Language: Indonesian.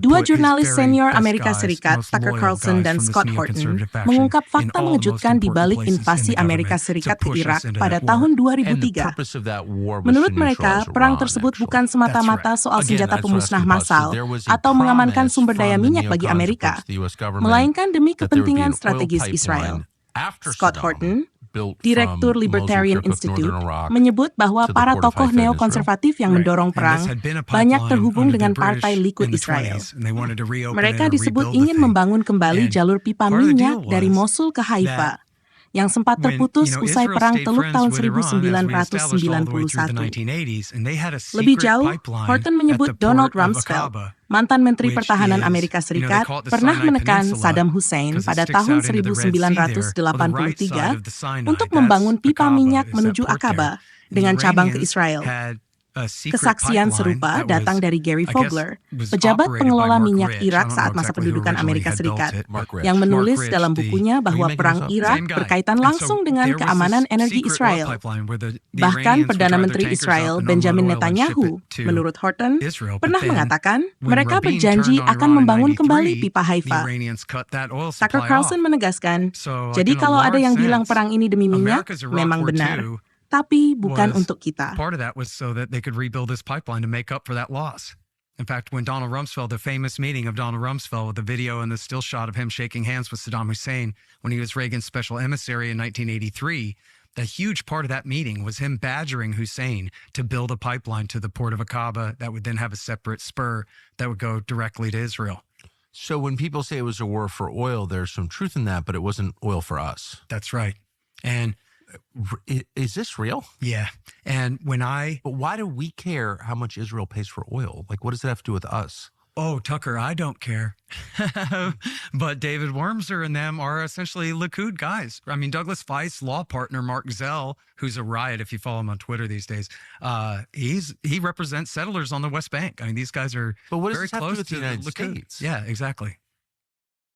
Dua jurnalis senior Amerika Serikat, Tucker Carlson dan Scott Horton, mengungkap fakta mengejutkan di balik invasi Amerika Serikat ke Irak pada tahun 2003. Menurut mereka, perang tersebut bukan semata-mata soal senjata pemusnah massal atau mengamankan sumber daya minyak bagi Amerika, melainkan demi kepentingan strategis Israel. Scott Horton, Direktur Libertarian Institute, menyebut bahwa para tokoh neokonservatif yang mendorong perang banyak terhubung dengan partai Likud Israel. Mereka disebut ingin membangun kembali jalur pipa minyak dari Mosul ke Haifa, yang sempat terputus usai Perang Teluk tahun 1991. Lebih jauh, Horton menyebut Donald Rumsfeld, mantan Menteri Pertahanan Amerika Serikat, pernah menekan Saddam Hussein pada tahun 1983 untuk membangun pipa minyak menuju Aqaba dengan cabang ke Israel. Kesaksian serupa datang dari Gary Fogler, pejabat pengelola minyak Irak saat masa pendudukan Amerika Serikat, yang menulis dalam bukunya bahwa perang Irak berkaitan langsung dengan keamanan energi Israel. Bahkan Perdana Menteri Israel Benjamin Netanyahu, menurut Horton, pernah mengatakan mereka berjanji akan membangun kembali pipa Haifa. Tucker Carlson menegaskan, jadi kalau ada yang bilang perang ini demi minyak, memang benar. Tapi bukan untuk kita. Part of that was so that they could rebuild this pipeline to make up for that loss. In fact, when Donald Rumsfeld, the famous meeting of Donald Rumsfeld with the video and the still shot of him shaking hands with Saddam Hussein when he was Reagan's special emissary in 1983, a huge part of that meeting was him badgering Hussein to build a pipeline to the port of Aqaba that would then have a separate spur that would go directly to Israel. So when people say it was a war for oil, there's some truth in that, but it wasn't oil for us. That's right. And is this real? Yeah. And But why do we care how much Israel pays for oil? Like, what does that have to do with us? Oh, Tucker, I don't care. But David Wormser and them are essentially Likud guys. I mean, Douglas Feist's law partner, Mark Zell, who's a riot if you follow him on Twitter these days, he represents settlers on the West Bank. I mean, these guys are but what does very this have close to do with the United Likud. States? Yeah, exactly.